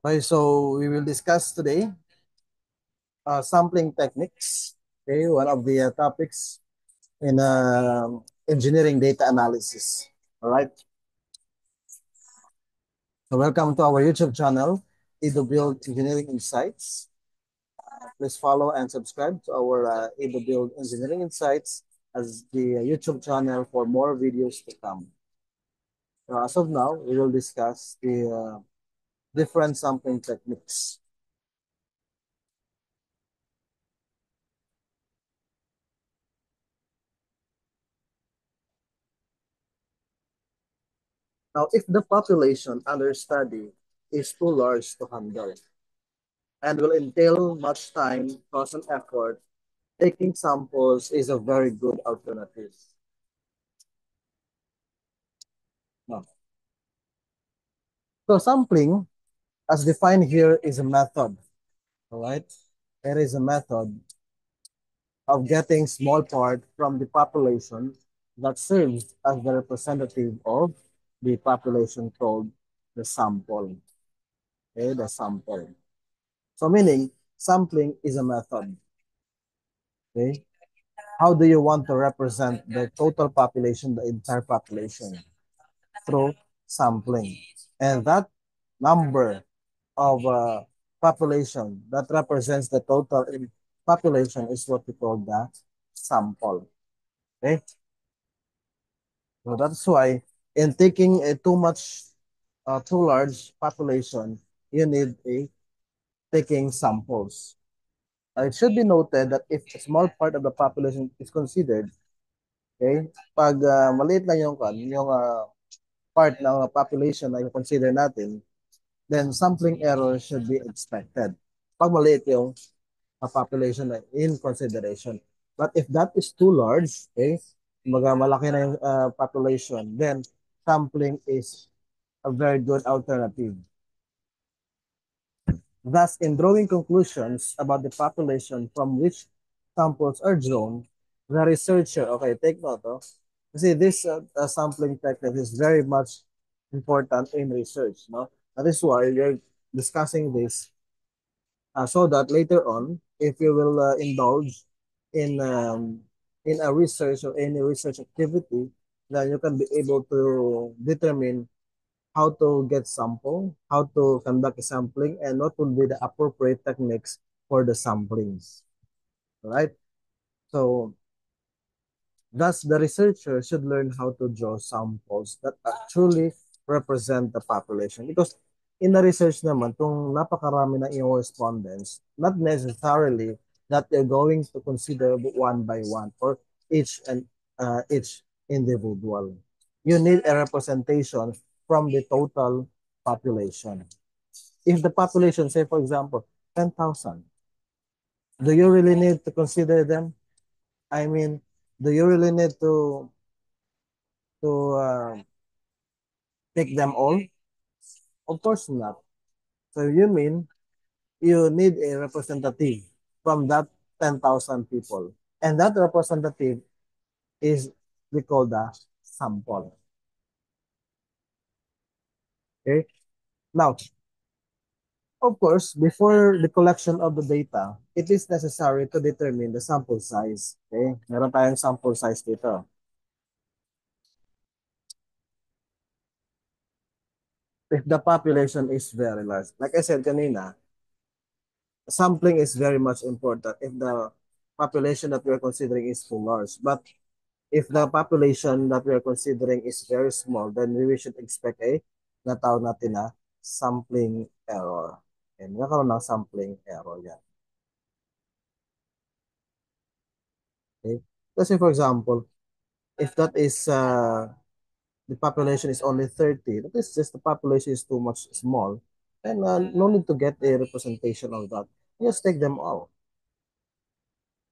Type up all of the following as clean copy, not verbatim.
Okay, so we will discuss today sampling techniques. Okay, one of the topics in engineering data analysis. All right. So welcome to our YouTube channel, EduBuild Engineering Insights. Please follow and subscribe to our EduBuild Engineering Insights as the YouTube channel for more videos to come. As of now, we will discuss the different sampling techniques. Now, if the population under study is too large to handle and will entail much time, cost, and effort, taking samples is a very good alternative. No. So sampling, as defined here, is a method. All right, it is a method of getting small part from the population that serves as the representative of the population called the sample. Okay, the sample. So meaning sampling is a method. Okay, how do you want to represent the total population, the entire population? Through sampling. And that number of population that represents the total population is what we call the sample. Okay? So that's why in taking a too large population, you need a taking samples. It should be noted that if a small part of the population is considered, okay, pag maliit lang yung part ng population na i-consider natin, then sampling error should be expected. Pag maliit yung population na in consideration. But if that is too large, okay, malaki na yung population, then sampling is a very good alternative. Thus, in drawing conclusions about the population from which samples are drawn, the researcher, okay, take note, oh, kasi this sampling technique is very much important in research, no? That is why we're discussing this so that later on, if you will indulge in a research or any research activity, then you can be able to determine how to get sample, how to conduct a sampling, and what will be the appropriate techniques for the samplings. Right? So, thus, the researcher should learn how to draw samples that actually represent the population. Because in the research naman, kung napakarami na iyong respondents, not necessarily that you're going to consider one by one or each individual. You need a representation from the total population. If the population, say for example, 10,000, do you really need to consider them? I mean, do you really need to take them all? Of course not. So you mean you need a representative from that 10,000 people. And that representative is we call the sample. Okay. Now, of course, before the collection of the data, it is necessary to determine the sample size. Okay? Meron tayong sample size dito. If the population is very large, like I said kanina, sampling is very much important if the population that we are considering is too large. But if the population that we are considering is very small, then we should expect a natawag natin na sampling error. And nagkaroon ng sampling error yan. Okay? Kasi for example, if that is the population is only 30, that is just the population is too much small, then no need to get a representation of that. Just take them all.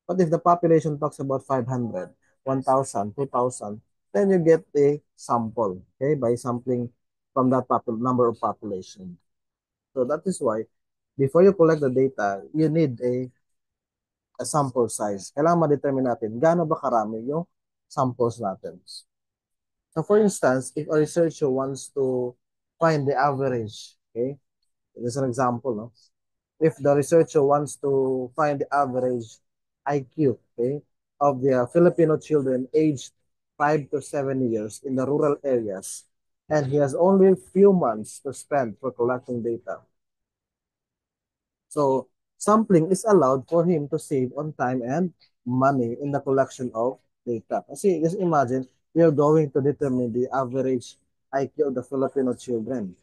But if the population talks about 500, 1,000, 2,000, then you get a sample, okay, by sampling from that number of population. So that is why, before you collect the data, you need a sample size. Kailangan ma-determine natin, gaano ba karami yung samples natin. So for instance, if a researcher wants to find the average, okay, This is an example, no? If the researcher wants to find the average IQ, okay, of the Filipino children aged 5 to 7 years in the rural areas, and he has only a few months to spend for collecting data. So sampling is allowed for him to save on time and money in the collection of data. Kasi just imagine, we are going to determine the average IQ of the Filipino children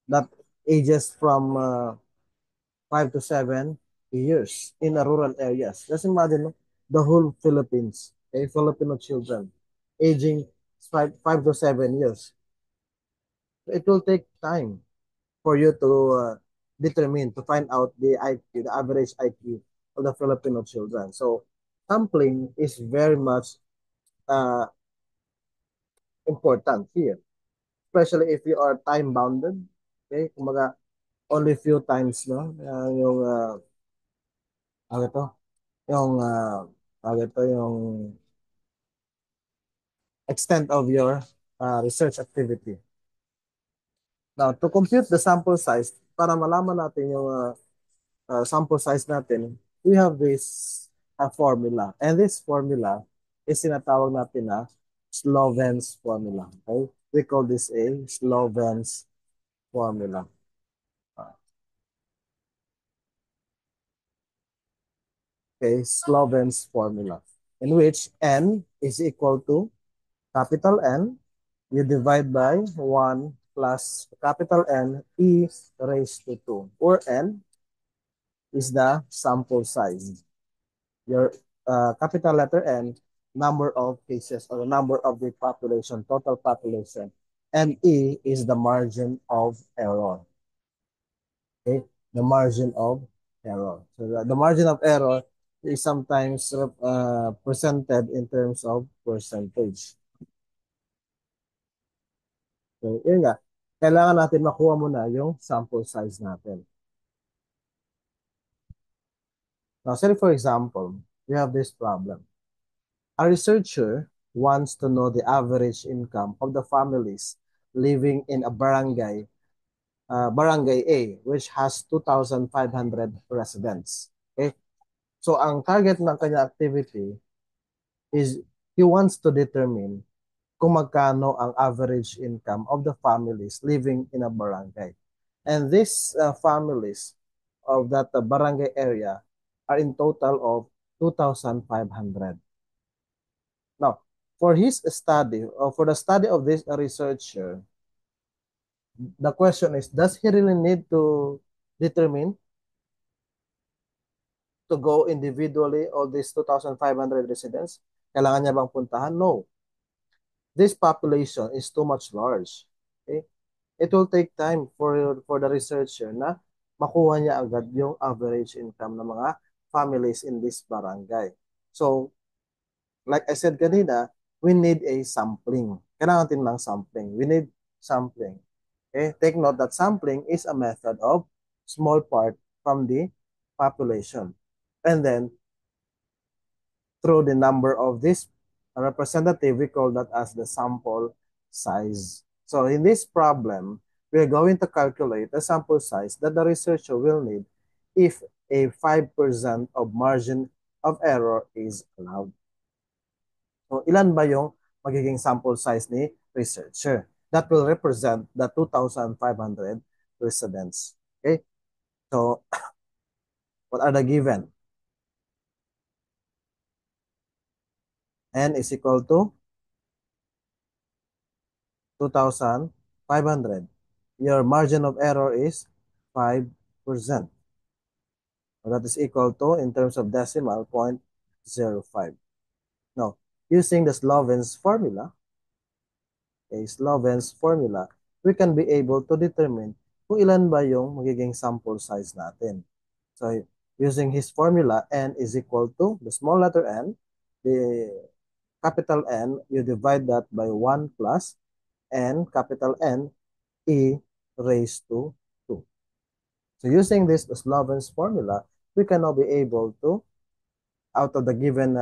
that ages from 5 to 7 years in the rural areas. Just imagine, no, the whole Philippines, okay, Filipino children aging 5 to 7 years. It will take time for you to determine, to find out the IQ, the average IQ of the Filipino children. So sampling is very much uh, important here, especially if you are time bounded. Okay, kumaga only few times, no, yung ano to, yung yung extent of your research activity. Now, to compute the sample size, para malaman natin yung sample size natin, we have this formula. And this formula is sinatawag natin na Sloven's formula. Okay? We call this a Sloven's formula. Okay, Sloven's formula, in which N is equal to capital N, you divide by 1 plus capital N e raised to 2, or N is the sample size. Your capital letter N, number of cases or number of the population, total population. And E is the margin of error. Okay, the margin of error. So the margin of error is sometimes presented in terms of percentage. So, yun nga. Kailangan natin makuha muna yung sample size natin. Now, say for example, we have this problem. A researcher wants to know the average income of the families living in a barangay A, which has 2,500 residents. Okay? So, ang target ng kanya activity is he wants to determine kung magkano ang average income of the families living in a barangay. And these families of that barangay area are in total of 2,500. Now, for his study, or for the study of this researcher, the question is, does he really need to determine to go individually all these 2,500 residents? Kailangan niya bang puntahan? No. This population is too much large. Okay? It will take time for the researcher na makuha niya agad yung average income ng mga families in this barangay. So, like I said kanina, we need a sampling. Kailangan natin ng sampling. We need sampling. Okay? Take note that sampling is a method of small part from the population. And then, through the number of this representative, we call that as the sample size. So in this problem, we are going to calculate the sample size that the researcher will need if a 5% of margin of error is allowed. So ilan ba yung magiging sample size ni researcher? That will represent the 2,500 residents. Okay? So what are the given? N is equal to 2,500. Your margin of error is 5%. So that is equal to, in terms of decimal, 0.05. Now, using the Sloven's formula, we can be able to determine kung ilan ba yung magiging sample size natin. So, using his formula, N is equal to the small letter N, the capital N, you divide that by 1 plus N, capital N, E raised to 2. So using this Sloven's formula, we can now be able to, out of the given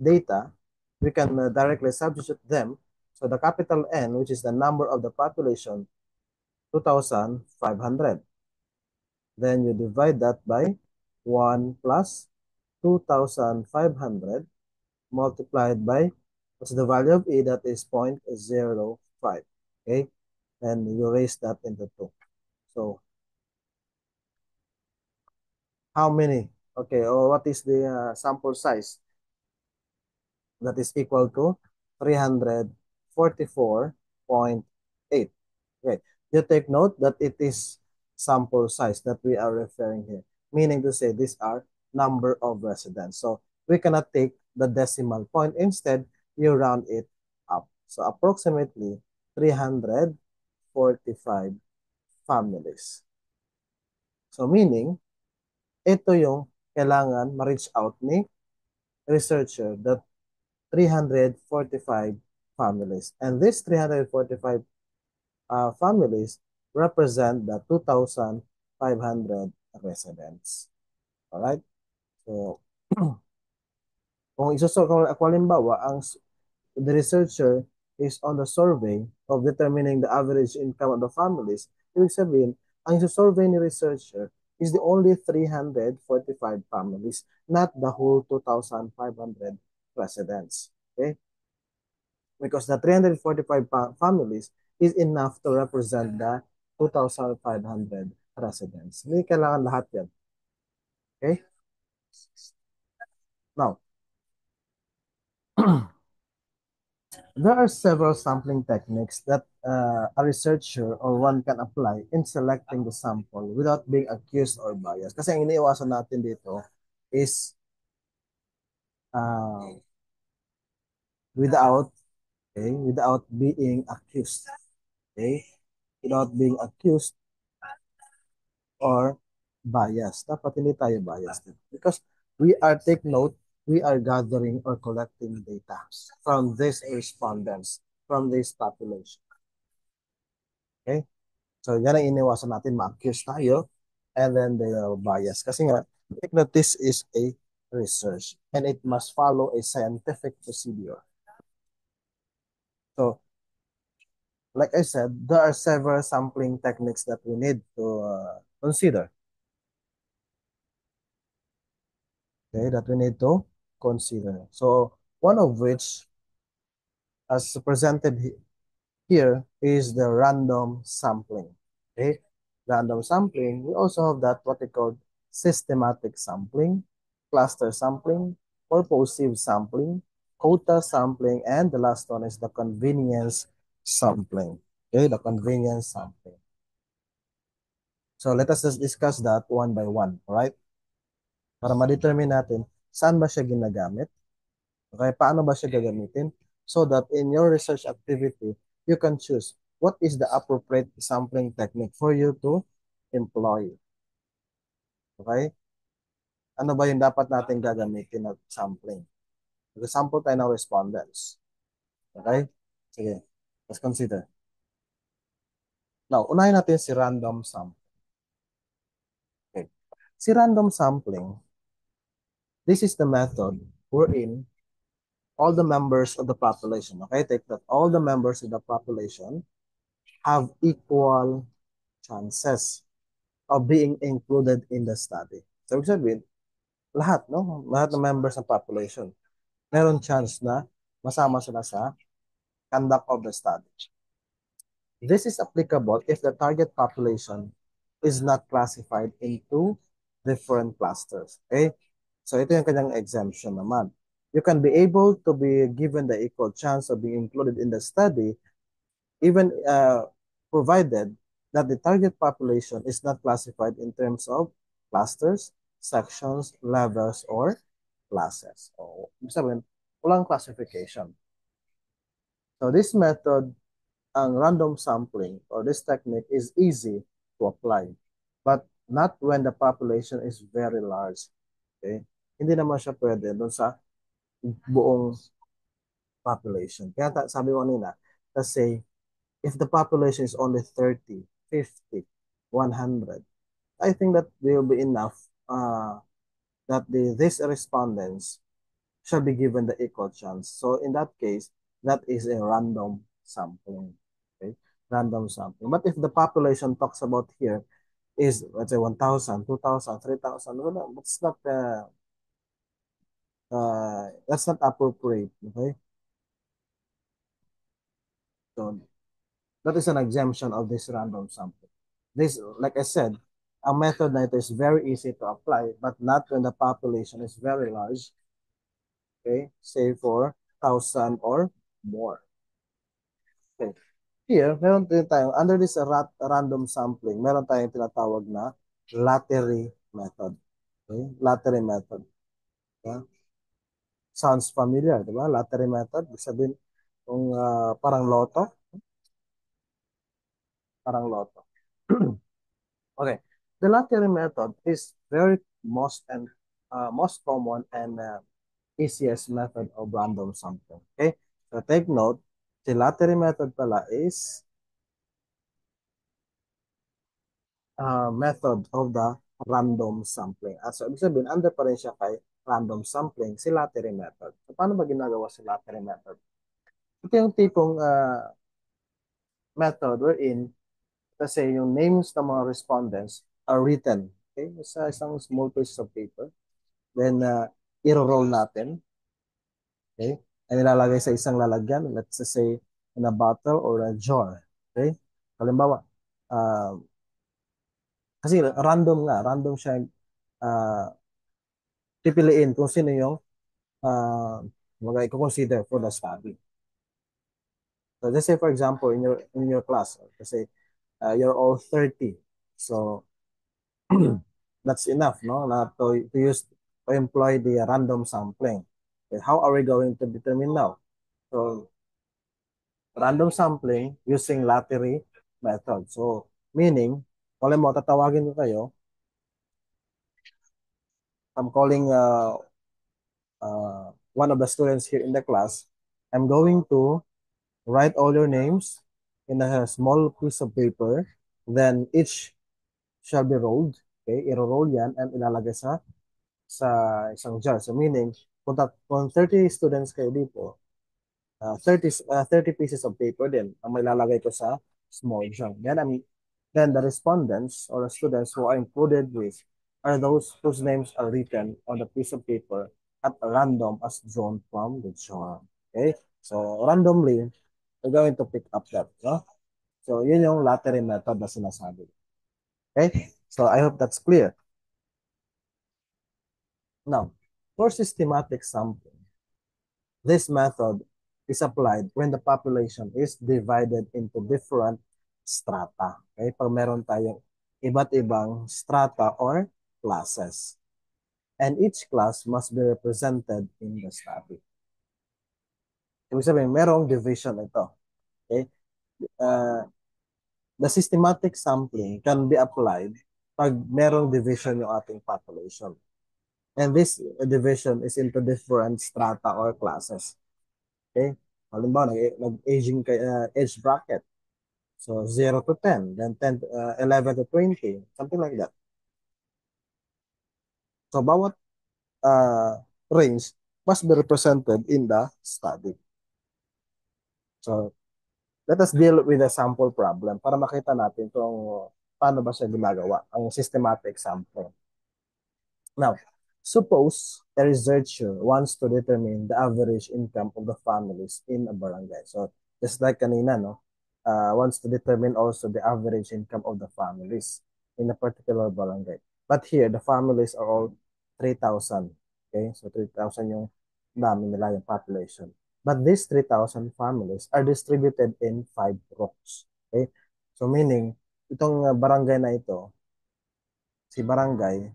data, we can directly substitute them. So the capital N, which is the number of the population, 2,500. Then you divide that by 1 plus 2,500 multiplied by, what's the value of E? That is 0.05. Okay? And you raise that into 2. So, how many? Okay, or what is the sample size? That is equal to 344.8. Okay. You take note that it is sample size that we are referring here, meaning to say these are number of residents. So we cannot take the decimal point. Instead, you round it up. So approximately 345 families. So meaning, ito yung kailangan ma-reach out ni researcher that 345 families. And these 345 families represent the 2,500 residents. Alright? So, kung halimbawa, the researcher is on the survey of determining the average income of the families, ibig sabihin, ang survey ni researcher is the only 345 families, not the whole 2,500 residents. Okay? Because the 345 families is enough to represent the 2,500 residents. Hindi kailangan lahat yan. Okay? Now, there are several sampling techniques that a researcher or one can apply in selecting the sample without being accused or biased. Kasi ang iniiwasan natin dito is uh, without, okay, without being accused. Okay? Without being accused or bias. Dapat hindi tayo biased. Because take note, we are gathering or collecting data from these respondents, from this population. Okay? So, yan ang iniwasan natin, ma-accuse tayo, and then they are biased. Kasi nga, take note, this is a research, and it must follow a scientific procedure. So, like I said, there are several sampling techniques that we need to consider. Okay, that we need to consider. So one of which, as presented here, is the random sampling. Okay, random sampling. We also have that what we call systematic sampling, cluster sampling, purposive sampling, quota sampling, and the last one is the convenience sampling. Okay, the convenience sampling. So let us just discuss that one by one, alright? Para ma-determine natin saan ba siya ginagamit. Okay, paano ba siya gagamitin? So that in your research activity, you can choose what is the appropriate sampling technique for you to employ. Okay? Ano ba yung dapat natin gagamitin na sampling? Mag-sample tayo ng respondents. Okay? Sige, let's consider. Now, unahin natin si random sampling. Okay. Si random sampling, this is the method wherein all the members of the population, okay, take that all the members of the population have equal chances of being included in the study. So, ibig sabihin, lahat, no? Lahat ng members ng population, meron chance na masama sila sa conduct of the study. This is applicable if the target population is not classified into different clusters. Okay? So, ito yung kanyang exemption naman. You can be able to be given the equal chance of being included in the study even provided that the target population is not classified in terms of clusters, sections, levels, or classes. So, ibig sabihin, walang classification. So this method, ang random sampling or this technique is easy to apply, but not when the population is very large. Okay? Hindi naman siya pwede doon sa buong population. Kaya sabi ko kanina, let's say, if the population is only 30, 50, 100, I think that will be enough that these respondents shall be given the equal chance. So in that case, that is a random sampling. Okay? Random sampling. But if the population talks about here is, let's say, 1,000, 2,000, 3,000. Well, that's not appropriate. Okay, so that is an exemption of this random sampling. This, like I said, a method that is very easy to apply, but not when the population is very large. Okay, say for 1,000 or more. Okay. Here, meron din tayo, under this random sampling, meron tayong tinatawag na lottery method. Okay? Lottery method. Yeah? Sounds familiar, di ba? Lottery method. Ibig sabihin, kung parang loto, parang loto. Okay. The lottery method is very most common and easiest method of random sampling. Okay? So take note, the lottery method pala is method of the random sampling. At so, ibig sabihin, under pa rin siya kay random sampling, si lottery method. So, paano ba ginagawa si lottery method? Ito yung tipong method wherein, kasi yung names ng mga respondents are written, okay, sa isang small piece of paper. Then, i-roll natin, okay, and ilalagay sa isang lalagyan, let's say, in a bottle or a jar, okay. Halimbawa, uh, kasi random siya, uh, pipiliin kung sino yung mga i-consider for the study. So let's say for example in your class, kasi you're all 30. So that's enough, no? Na to use to employ the random sampling. Okay, how are we going to determine now? So random sampling using lottery method. So meaning, kung mo tatawagin ko kayo, I'm calling one of the students here in the class. I'm going to write all your names in a small piece of paper. Then each shall be rolled. Okay, i-roll yan and ilalagay sa isang jar. So meaning, kung 30 students kayo dito, 30 pieces of paper din ang may lalagay ko sa small jar. Then the respondents or the students who are included with are those whose names are written on the piece of paper at random as drawn from the jar. Okay? So randomly, we're going to pick up that. No? So yun yung lottery method na sinasabi. Okay? So I hope that's clear. Now, for systematic sampling, this method is applied when the population is divided into different strata. Okay? Pag meron tayong iba't ibang strata or classes. And each class must be represented in the study. Ibig sabihin, merong division ito. Okay? Uh, the systematic sampling can be applied pag merong division yung ating population. And this division is into different strata or classes. Okay? Halimbawa, nag-aging age bracket. So 0 to 10, then 10, 11 to 20, something like that. So bawat range must be represented in the study. So let us deal with a sample problem para makita natin kung paano ba siya ginagawa, ang systematic sampling. Now, suppose a researcher wants to determine the average income of the families in a barangay. So, just like kanina, no, wants to determine also the average income of the families in a particular barangay. But here, the families are all 3,000. Okay, so 3,000 yung dami nila yung population. But these 3,000 families are distributed in 5 rooks. Okay, so meaning, itong barangay na ito, si barangay,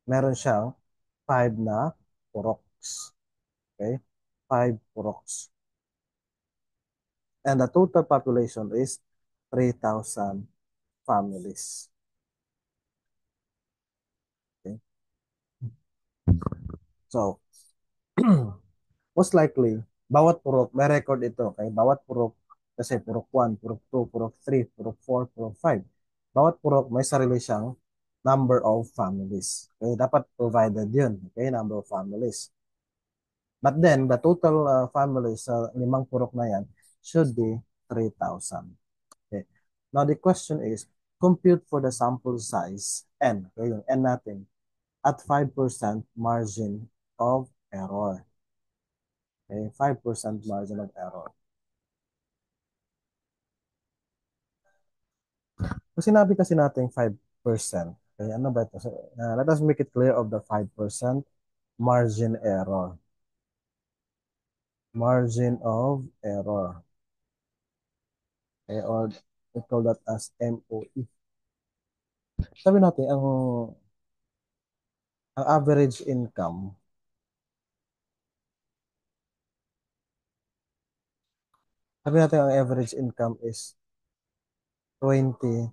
meron siyang 5 na puroks. Okay? 5 puroks. And the total population is 3,000 families. Okay? So, most likely, bawat purok, may record ito. Okay? Bawat purok, kasi purok 1, purok 2, purok 3, purok 4, purok 5. Bawat purok may sarili siyang number of families. Okay? Dapat provided yun. Okay? Number of families. But then, the total families sa limang purok na yan should be 3,000. Okay. Now the question is, compute for the sample size n, okay, yung n natin, at 5% margin of error. Okay, 5% margin of error. Kung sinabi kasi natin 5%, okay, ano ba ito? So, let us make it clear of the 5% margin error. Margin of error. Okay, or we call that as MOE. Sabi natin, ang average income, sabi natin ang average income is 20,000.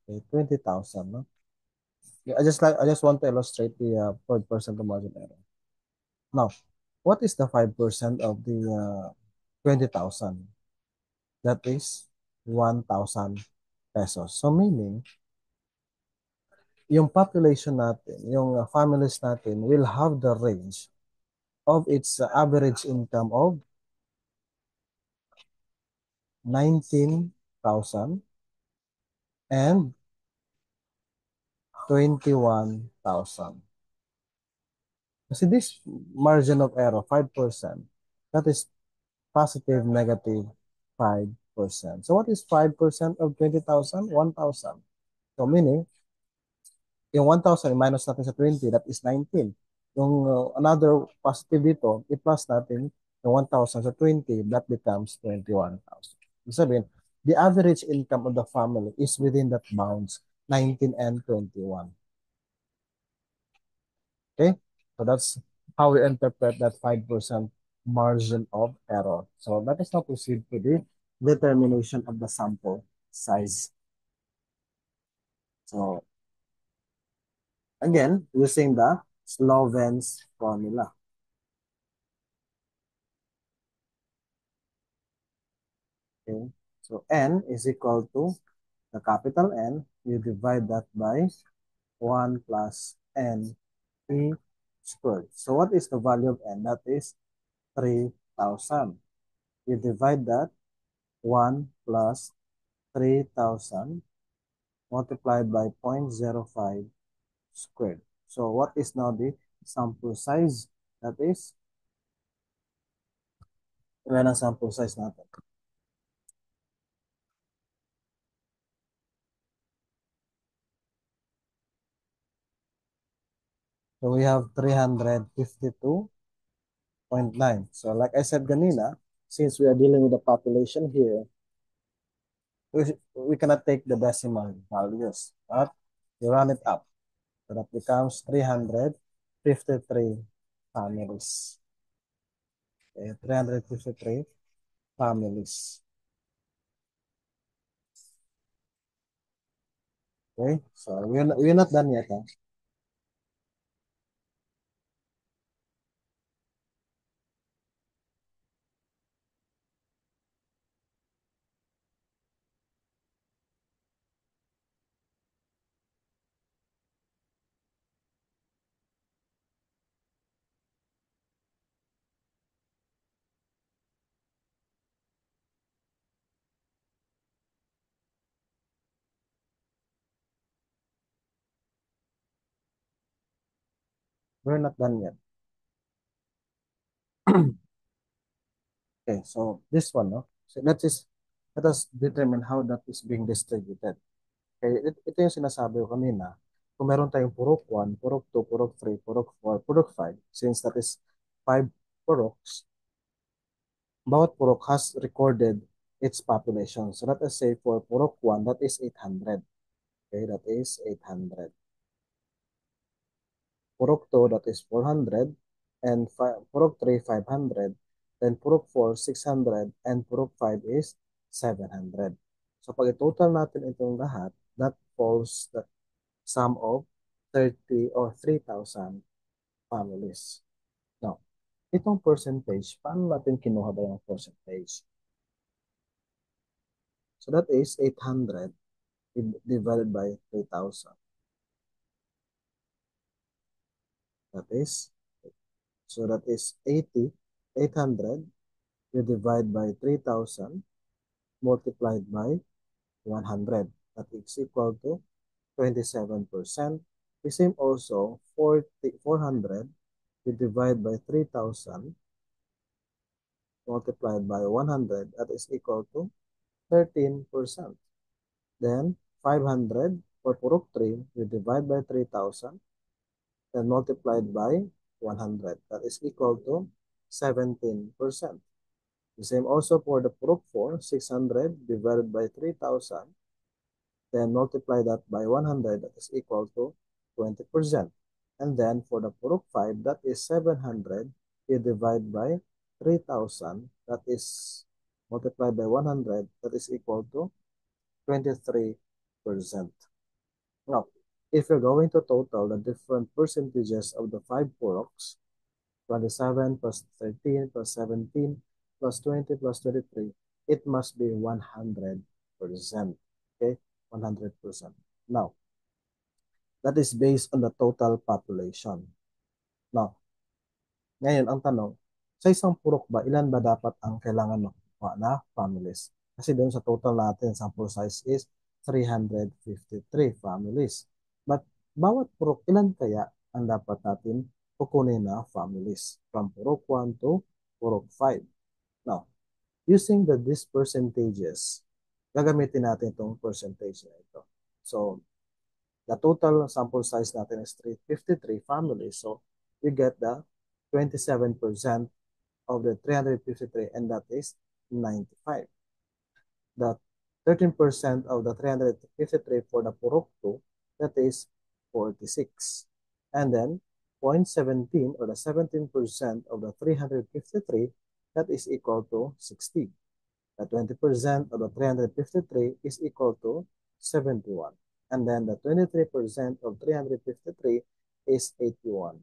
Okay, 20,000, no? Yeah, I just want to illustrate the 5% of margin error. Now, what is the 5% of the 20,000? That is 1,000 pesos. So meaning, yung population natin, yung families natin will have the range of its average income of 19,000 and 21,000. Kasi this margin of error, 5%, that is positive, negative 5%. So what is 5% of 20,000? 1,000. So meaning, yung 1,000 minus natin sa 20, that is 19. Yung another positive dito, i-plus natin yung 1,000 sa 20, that becomes 21,000. Ibig sabihin, the average income of the family is within that bounds, 19 and 21. Okay? So that's how we interpret that 5% margin of error. So let us now proceed to the determination of the sample size. So again, using the Sloven's formula. Okay? So n is equal to the capital N, you divide that by 1 plus n e squared. So what is the value of n? That is 3,000. You divide that 1 plus 3,000 multiplied by 0.05 squared. So what is now the sample size? That is, ilan ang sample size natin? So we have 352.9. So like I said kanina, since we are dealing with the population here, we cannot take the decimal values, but you run it up. So that becomes 353 families. Okay, 353 families. Okay, so we're not done yet. Huh? We're not done yet. Okay, so this one, no? So let us determine how that is being distributed. Okay, ito yung sinasabi ko kanina. Kung meron tayong purok 1, purok 2, purok 3, purok 4, purok 5, since that is 5 puroks, bawat purok has recorded its population. So let us say for purok 1, that is 800. Okay, that is 800. Purok 2, that is 400. And Purok 3, 500. Then Purok 4, 600. And Purok 5 is 700. So pag i-total natin itong lahat, that falls the sum of 30 or 3,000 families. Now, itong percentage, paano natin kinuha ba yung percentage? So that is 800 divided by 3,000. That is, so that is 800 you divide by 3,000 multiplied by 100. That is equal to 27%. The same also, 400 we divide by 3,000 multiplied by 100, that is equal to 13%. Then 500 for Purok 3, we divide by 3,000, then multiplied by 100. That is equal to 17%. The same also for the Purok 4, 600 divided by 3,000, then multiply that by 100, that is equal to 20%. And then for the Purok 5, that is 700, you divide by 3,000, that is multiplied by 100, that is equal to 23%. Now, if you're going to total the different percentages of the 5 Puroks, 27 plus 13 plus 17 plus 20 plus 23, it must be 100%. Okay, 100%. Now, that is based on the total population. Now, ngayon ang tanong, sa isang purok ba, ilan ba dapat ang kailangan makuha na families? Kasi doon sa total natin, sample size is 353 families. But bawat purok, ilan kaya ang dapat natin kukunin na families? From purok 1 to purok 5. Now, using these percentages, gagamitin natin itong percentage na ito. So, the total sample size natin is 353 families. So, we get the 27% of the 353, and that is 95. The 13% of the 353 for the Purok 2, that is 46. And then 0.17 or the 17% of the 353, that is equal to 60. The 20% of the 353 is equal to 71. And then the 23% of 353 is 81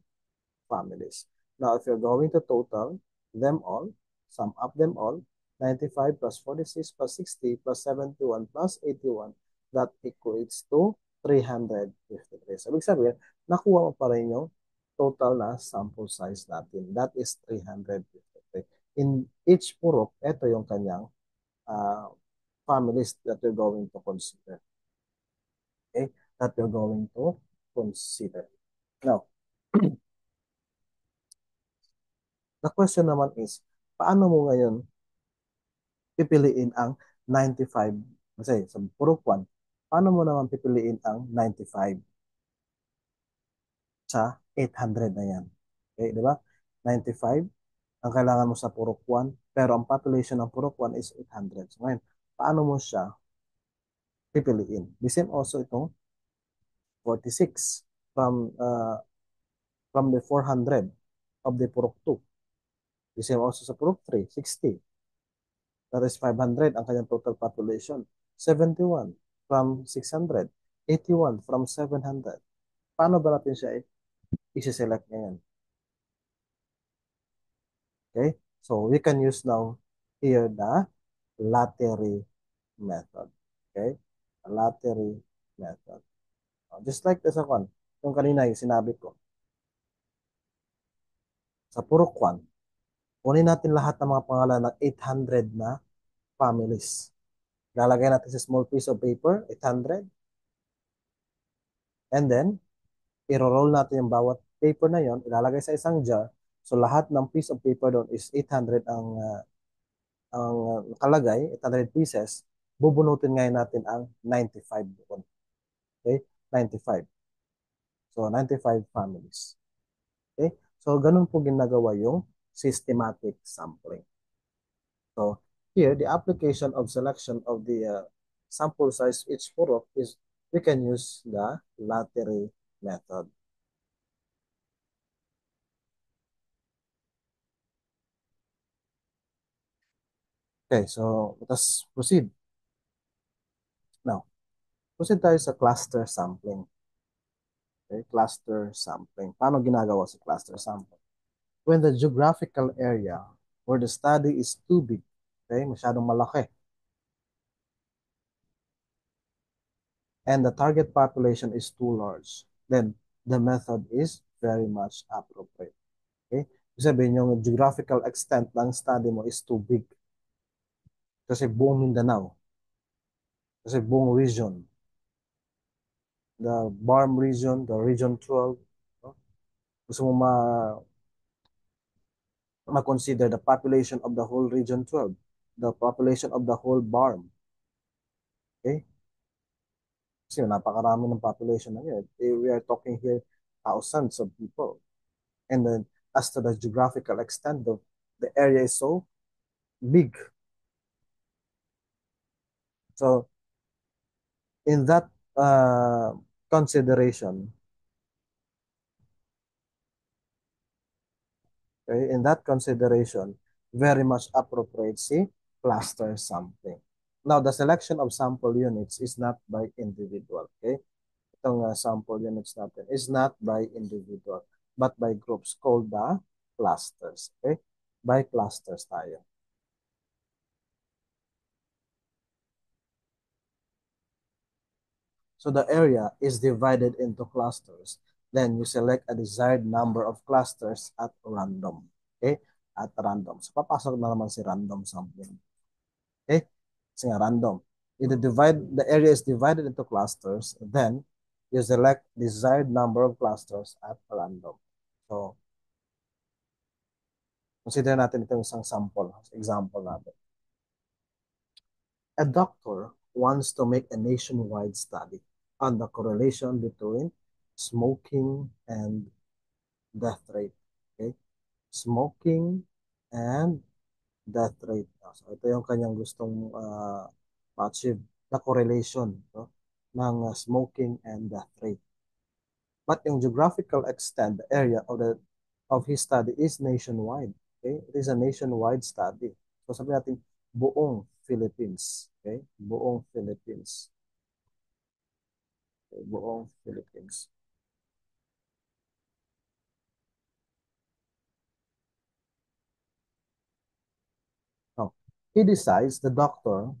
families. Now, if you're going to total them all, sum up them all, 95 plus 46 plus 60 plus 71 plus 81, that equates to 353. So, ibig sabihin, nakuha mo pa rin yung total na sample size natin. That is 353. In each purok, ito yung kanyang families that you're going to consider. Okay? That you're going to consider. Now, the question naman is, paano mo ngayon pipiliin ang 95? Kasi sa purok 1, paano mo naman pipiliin ang 95 sa 800 na yan? Okay, di ba? 95 ang kailangan mo sa purok 1, pero ang population ng purok 1 is 800. So ngayon, paano mo siya pipiliin? The same also itong 46 from the 400 of the Purok 2. The same also sa Purok 3, 60. That is 500 ang kanyang total population. 71 from 600. 81 from 700. Paano ba natin siya isi-select ngayon? Okay? So, we can use now here the lottery method. Okay? The lottery method. Just like this one. Yung kanina yung sinabi ko. Sa Purok 1, kunin natin lahat ng mga pangalan ng 800 na families. Lalagay natin sa small piece of paper, 800. And then, i-roll natin yung bawat paper na yon, ilalagay sa isang jar. So, lahat ng piece of paper doon is 800 ang nakalagay, 800 pieces. Bubunutin ngayon natin ang 95 doon. Okay? 95. So, 95 families. Okay? So, ganun po ginagawa yung systematic sampling. So, here, the application of selection of the sample size each purok is we can use the lottery method. Okay, so let us proceed. Now, proceed tayo sa cluster sampling. Okay, cluster sampling. Paano ginagawa sa cluster sampling? When the geographical area where the study is too big, okay, masyadong malaki, and the target population is too large, then the method is very much appropriate. Okay? Sabihin yung geographical extent ng study mo is too big. Kasi buong Mindanao. Kasi buong region, the BARM region, the Region 12, no? Gusto mo ma-consider the population of the whole Region 12, the population of the whole BARM. Okay? Kasi napakarami ng population na yun. We are talking here thousands of people. And then as to the geographical extent of the area is so big. So in that uh, consideration, okay, in that consideration, very much appropriate si cluster sampling. Now, the selection of sample units is not by individual. Okay? Itong sample units natin is not by individual, but by groups called the clusters. Okay? By clusters tayo. So the area is divided into clusters. Then you select a desired number of clusters at random. Okay? At random. So papasok na naman si random sampling. Okay? Kasi nga random. The area is divided into clusters, then you select desired number of clusters at random. So, consider natin itong isang sample, example natin. A doctor wants to make a nationwide study on the correlation between smoking and death rate. Okay? Smoking and death rate. So, ito yung kanyang gustong ma-achieve, the correlation, no, ng smoking and death rate. But yung geographical extent, the area of his study is nationwide. Okay? It is a nationwide study. So sabi natin, buong Philippines. Okay? Buong Philippines. Okay? Buong Philippines. Now, he decides, the doctor,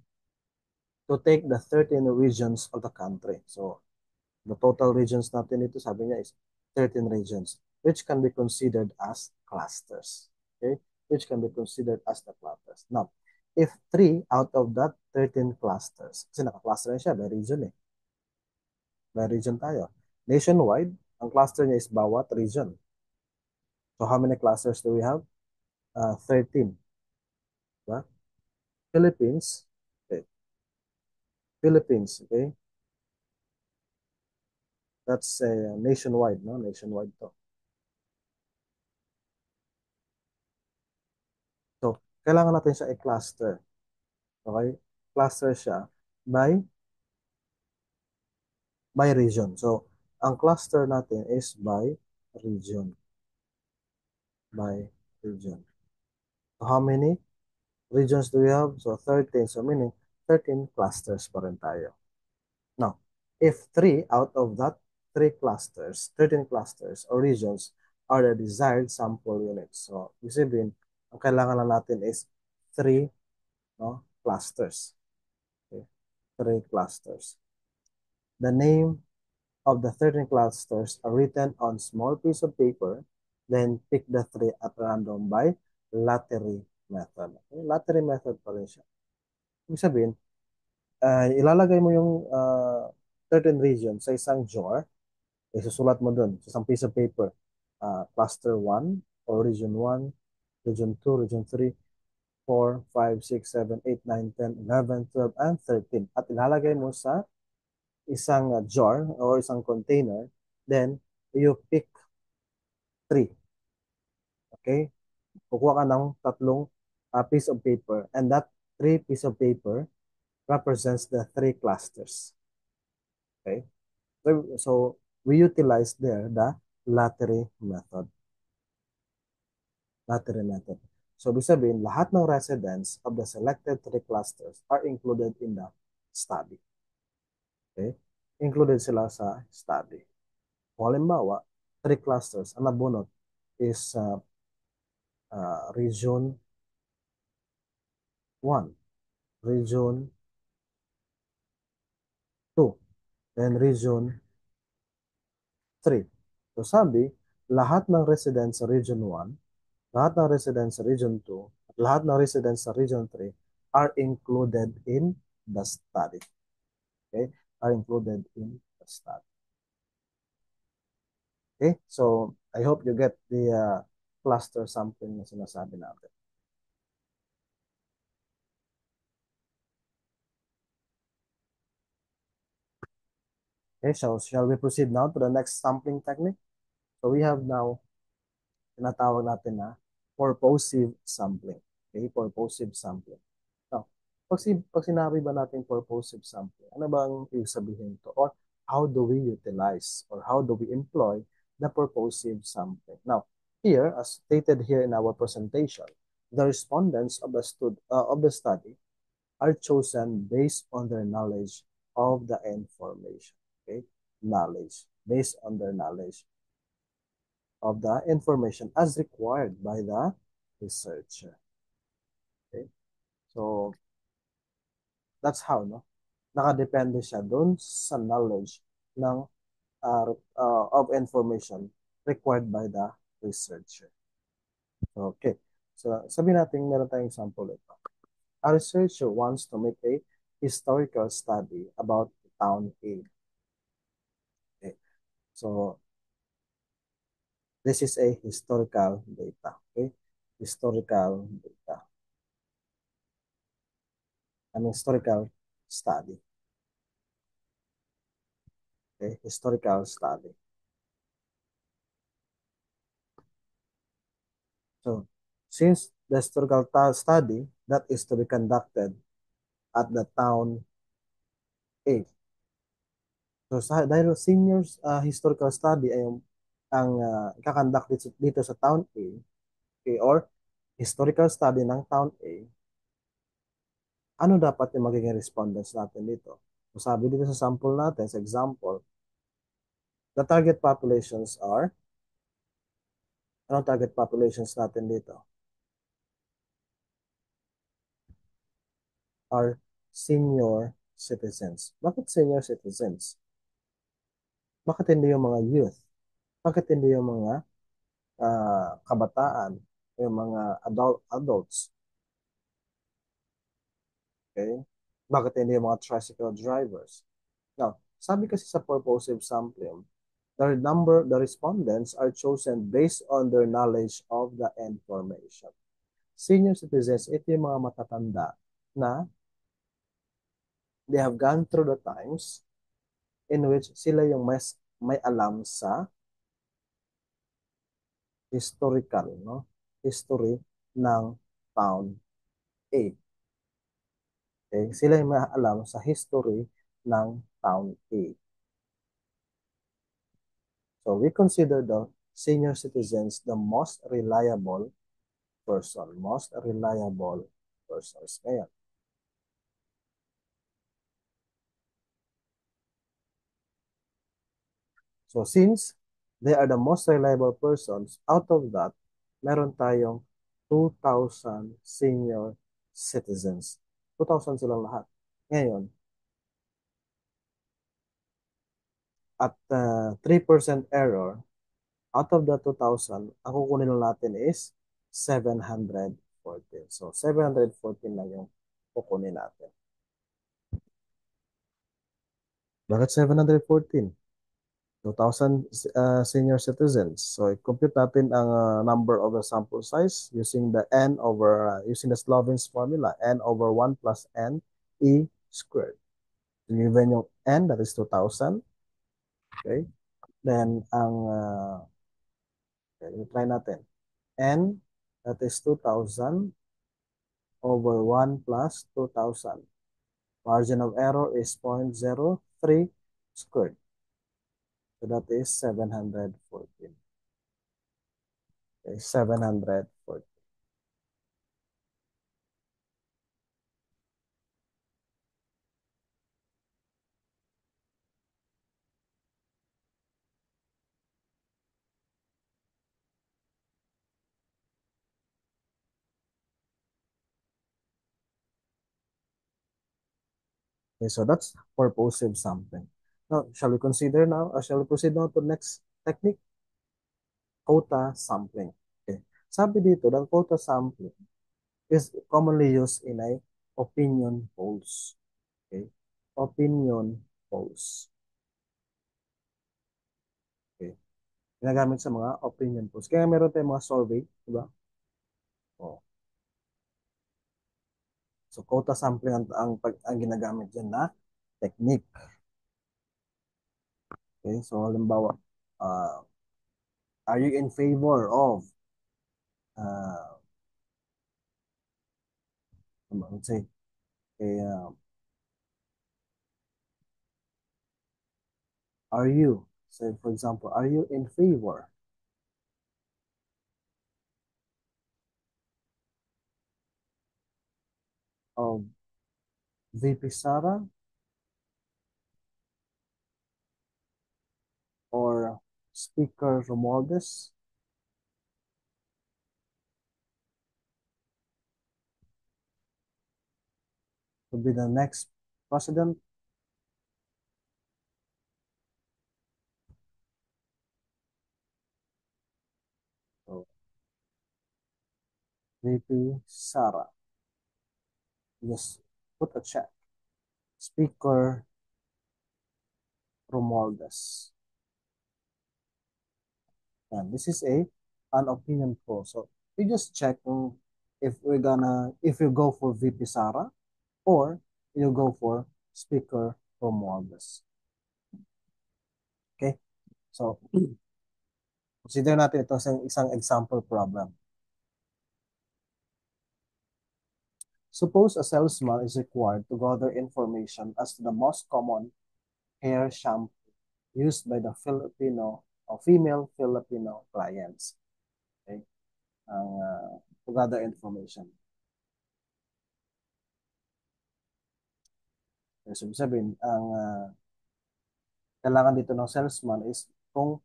to take the 13 regions of the country. So, the total regions natin ito, sabi niya, is 13 regions, which can be considered as clusters. Okay? Which can be considered as the clusters. Now, if 3 out of that 13 clusters, kasi naka-cluster na siya by region eh. By region tayo. Nationwide, ang cluster niya is bawat region. So, how many clusters do we have? 13. Diba? Philippines, okay. Philippines, okay? That's nationwide, no? Nationwide to. So, kailangan natin siya i-cluster. Okay? Cluster siya by region. So, ang cluster natin is by region. By region. So, how many regions do we have? So, 13. So, meaning 13 clusters pa rin tayo. Now, if 3 out of that 3 clusters, 13 clusters or regions are the desired sample units. So, ibig sabihin, ang kailangan na natin is 3, no, clusters. Okay? 3 clusters. The name of the 13 clusters are written on small piece of paper, then pick the 3 at random by lottery method. Okay? Lottery method pa rin siya. Ibig sabihin, ilalagay mo yung 13 regions sa isang jar, isusulat mo dun sa isang piece of paper, cluster 1 or region 1, region 2, region 3, 4, 5, 6, 7, 8, 9, 10, 11, 12, and 13. At ilalagay mo sa isang jar or isang container, then you pick 3. Okay? Kukuha ka ng tatlong piece of paper, and that 3 piece of paper represents the 3 clusters. Okay? So we utilize there the lottery method. Lottery method. So ibig sabihin, lahat ng residents of the selected 3 clusters are included in the study. Okay? Included sila sa study. Kung halimbawa, 3 clusters, ang nabunot is region 1, region 2, and region 3. So sabi, lahat ng residents sa region 1, lahat ng residents sa region 2, at lahat ng residents sa region 3 are included in the study. okay, are included in the study. Okay, so I hope you get the cluster sampling na sinasabi natin. Okay, so shall we proceed now to the next sampling technique? So we have now tinatawag natin na purposive sampling. Okay, purposive sampling. Now, pag sinabi ba natin purposive sampling, ano ba ang ibig sabihin to? Or how do we utilize or how do we employ the purposive sampling? Now, here, as stated here in our presentation, the respondents of of the study are chosen based on their knowledge of the information. Okay, knowledge based on their knowledge of the information as required by the researcher. Okay? So, that's how, no? Nakadepende siya doon sa knowledge ng of information required by the researcher. Okay. So, sabi natin, meron tayong example ito. A researcher wants to make a historical study about town A. Okay. So, this is a historical data. Okay. Historical data. An historical study. Okay. Historical study. So, since the historical study that is to be conducted at the town A. So, dahil seniors historical study ay ang kakandak dito sa town A, okay, or historical study ng town A, ano dapat yung magiging respondents natin dito? So, sabi dito sa sample natin, sa example, the target populations are, ano target populations natin dito? Are senior citizens. Bakit senior citizens? Bakit hindi yung mga youth? Bakit hindi yung mga kabataan, yung mga adults? Okay? Bakit hindi yung mga tricycle drivers? Now, sabi kasi sa purposive sampling, the respondents are chosen based on their knowledge of the information. Senior citizens, ito yung mga matatanda na they have gone through the times in which sila yung may alam sa historical, no? History ng town A. Okay? Sila yung may alam sa history ng town A. So we consider the senior citizens the most reliable person. Most reliable persons. Ngayon, so since they are the most reliable persons, out of that, meron tayong 2,000 senior citizens. 2,000 silang lahat. Ngayon, at 3% error, out of the 2,000, ang kukunin natin is 714. So, 714 na yung kukunin natin. Bakit 714? 2,000 senior citizens. So, i-compute natin ang number over sample size using the using the Sloven's formula, n over 1 plus n e squared. So, given yung n, that is 2,000. Okay? Then, okay, try natin. N, that is 2,000 over 1 plus 2,000. Margin of error is 0.03 squared. So that is 714. Okay, 714. Okay, so that's purposive sampling. Now, shall we consider now, shall we proceed now to next technique? Quota sampling. Okay. Sabi dito, the quota sampling is commonly used in a opinion polls. Okay. opinion polls. Okay. Ginagamit sa mga opinion polls. Kaya meron tayong mga survey, di ba? Oh. So, quota sampling ang ginagamit dyan na technique. Okay, so halimbawa, uh, are you in favor of, uh, let's say, okay, are you, say for example, are you in favor of VP Sara or Speaker Romualdez to be the next president? So, VP Sara, just put a check. Speaker Romualdez. And this is an opinion poll. So we just check if you go for VP Sara or you go for Speaker Romualdez. Okay? So consider natin ito sa isang example problem. Suppose a salesman is required to gather information as to the most common hair shampoo used by the Filipino or female Filipino clients. Okay? To gather information. So, sabihin, kailangan dito ng salesman is kung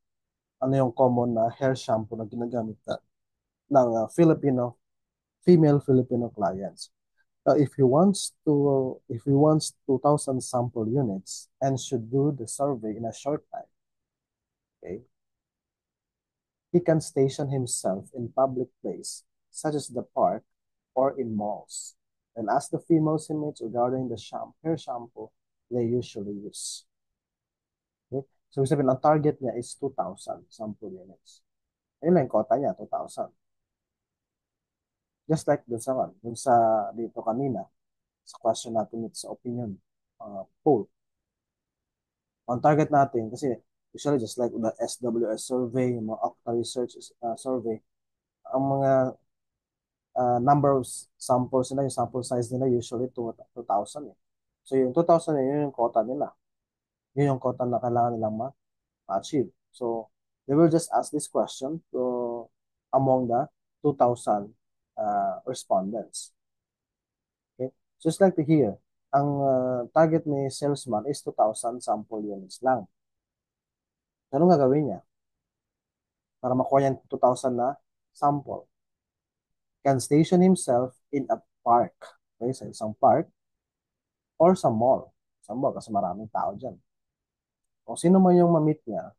ano yung common na hair shampoo na ginagamit ng female Filipino clients. If he wants 2,000 sample units and should do the survey in a short time, okay, he can station himself in public place, such as the park or in malls, and ask the females he meets regarding the hair shampoo they usually use. Okay? So, ibig sabihin, ang target niya is 2,000 sample units. Ayun lang yung quota niya, 2,000. Just like dun sa dito kanina, sa question natin sa opinion poll. Ang target natin, kasi usually just like the SWS survey, yung mga Okta research survey, ang mga number of samples nila, yung sample size nila usually 2,000 eh. So yung 2,000 yun yung quota nila. Yun yung quota na kailangan nilang ma-achieve. So they will just ask this question to among the 2,000 respondents. Okay? Just like to hear, ang target ni salesman is 2,000 sample units lang. So, anong gagawin niya? Para makuha yung 2,000 na sample. Can station himself in a park. Okay, sa isang park or sa mall. Sa mall kasi maraming tao dyan. Kung sino man yung ma-meet niya,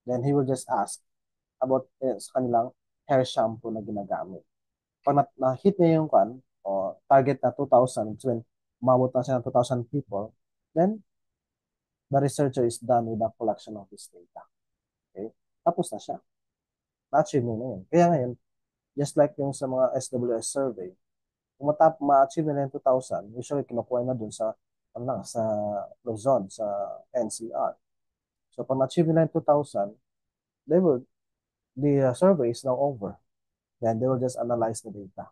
then he will just ask about sa kanilang hair shampoo na ginagamit. Pag na-hit niya yung o target na 2,000, when umabot na siya ng 2,000 people, then the researcher is done with the collection of this data. Okay? Tapos na siya. Na-achieve mo na yun. Kaya ngayon, just like yung sa mga SWS survey, kung ma-achieve nila yung 2,000, usually kinukuha na dun sa, sa Luzon, sa NCR. So, pag ma-achieve nila yung 2,000, the survey is now over. Then they will just analyze the data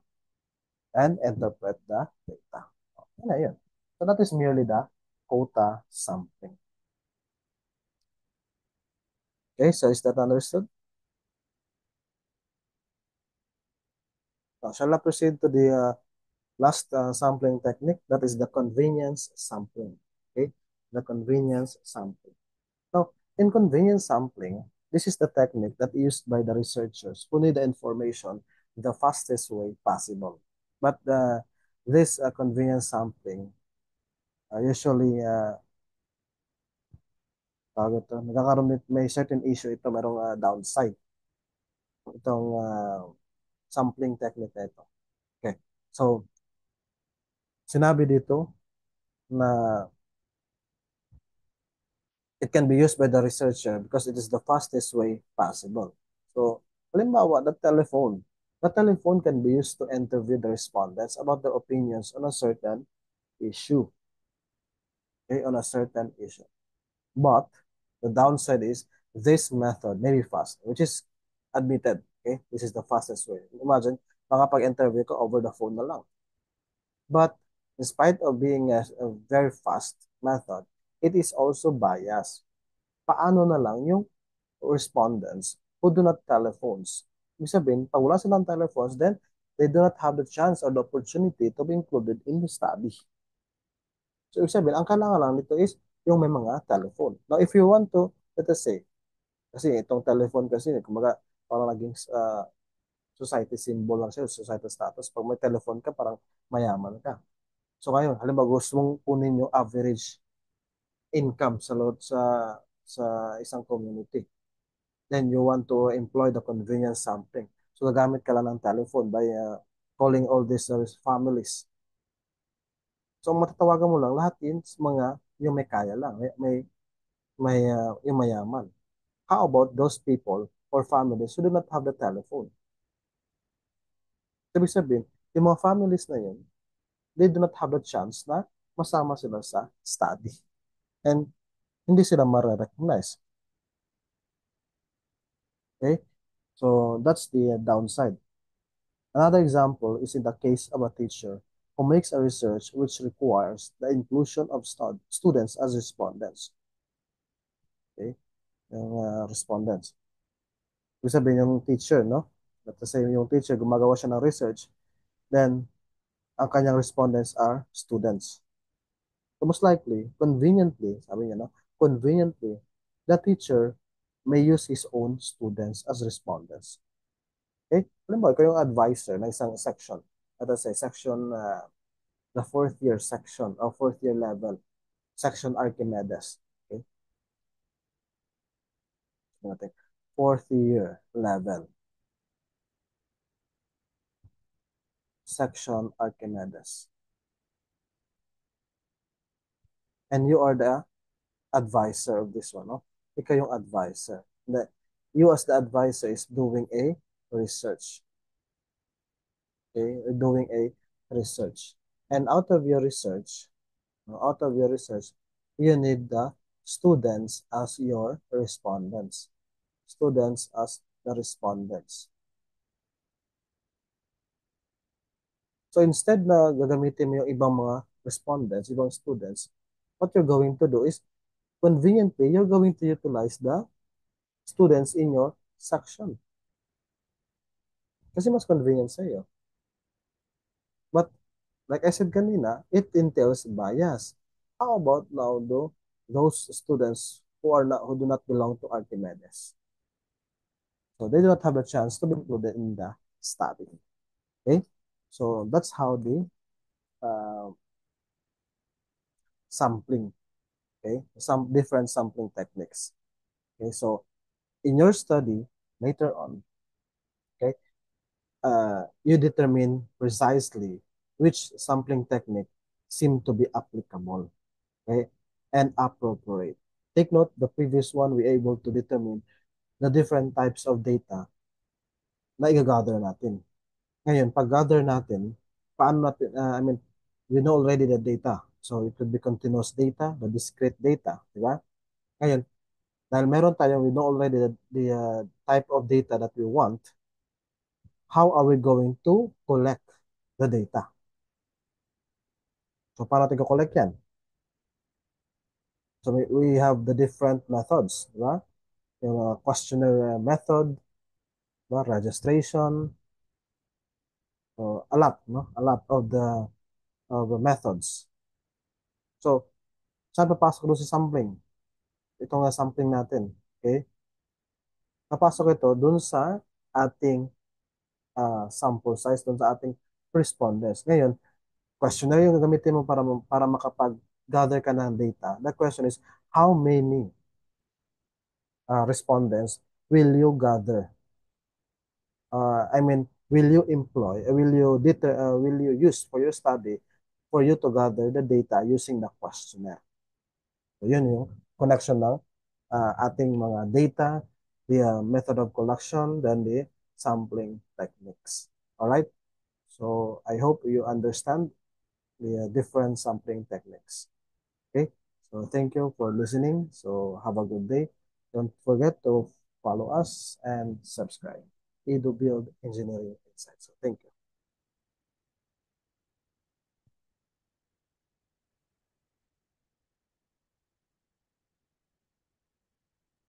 and interpret the data. Yan na yun. So, that is merely the quota sampling. Okay, so is that understood? Now, shall I proceed to the last sampling technique? That is the convenience sampling. Okay, the convenience sampling. Now, in convenience sampling, this is the technique that is used by the researchers who need the information the fastest way possible. But this convenience sampling usually may certain issue ito, merong downside itong sampling technique na ito. Okay. So, sinabi dito, na it can be used by the researcher because it is the fastest way possible. So, halimbawa, the telephone can be used to interview the respondents about their opinions on a certain issue, okay, on a certain issue. But the downside is this method may be fast, which is admitted, okay? This is the fastest way. Imagine, makapag-interview ka over the phone na lang. But in spite of being a very fast method, it is also biased. Paano na lang yung respondents who do not telephones? Ibig sabihin, pag wala silang telephones, then they do not have the chance or the opportunity to be included in the study. So, ibig sabihin, ang kailangan lang nito is yung may mga telephone. Now, if you want to, let us say, kasi itong telephone kasi, kumaga, parang naging society symbol lang siya, society status. Pag may telephone ka, parang mayaman ka. So ngayon, halimbawa gusto mong kunin yung average income sa isang community. Then you want to employ the convenience sampling. So gagamit ka lang ng telephone by calling all these families. So matatawagan mo lang lahat yun sa mga yung may kaya lang, yung mayaman. How about those people or families who do not have the telephone? Ibig sabihin, yung mga families na yun, they do not have a chance na masama sila sa study. And hindi sila ma-recognize. Okay? So that's the downside. Another example is in the case of a teacher who makes a research which requires the inclusion of students as respondents. Okay? Yung respondents. Ibig sabihin yung teacher, no? Let's say yung teacher, gumagawa siya ng research, then ang kanyang respondents are students. So most likely, conveniently, sabi niya, no? Conveniently, the teacher may use his own students as respondents. Okay? Alam mo, ikaw yung advisor ng isang section. Let us say, section, the fourth year section or fourth year level, section Archimedes. Okay? Natin. Fourth year level, section Archimedes. And you are the advisor of this one, no? Ikaw yung advisor. You as the advisor is doing a research. Okay? You're doing a research. And out of your research, you need the students as your respondents. Students as the respondents. So instead na gagamitin mo yung ibang mga respondents, ibang students, what you're going to do is, conveniently, you're going to utilize the students in your section. Kasi mas convenient sa iyo. But like I said kanina, it entails bias. How about now those students who do not belong to Archimedes? So they do not have a chance to be included in the study. Okay? So that's how the uh, sampling, okay? Some different sampling techniques. Okay, so in your study later on, okay, you determine precisely which sampling technique seem to be applicable, okay, and appropriate. Take note, the previous one, we able to determine the different types of data na i-gather natin. Ngayon, pag-gather natin, paano natin, I mean, we know already the data. So, it could be continuous data, the discrete data, di ba? Ngayon, dahil meron tayong, we know already the type of data that we want, how are we going to collect the data? So, paano natin collect yan? So, we have the different methods, di ba? Yung questionnaire method, diba? Registration, so, a lot, no? A lot of the methods. So, saan papasok doon sa sampling? Ito nga sampling natin. Okay? Papasok ito doon sa ating sample size, doon sa ating respondents. Ngayon, questionnaire yung gagamitin mo para makapag-gather ka ng data. The question is, how many respondents will you gather? I mean, will you employ, will you use for your study for you to gather the data using the questionnaire. So yun yung connection ng ating mga data, the method of collection, then the sampling techniques. All right? So I hope you understand the different sampling techniques. Okay? So thank you for listening. So have a good day. Don't forget to follow us and subscribe. Edu Build Engineering Insights. So thank you.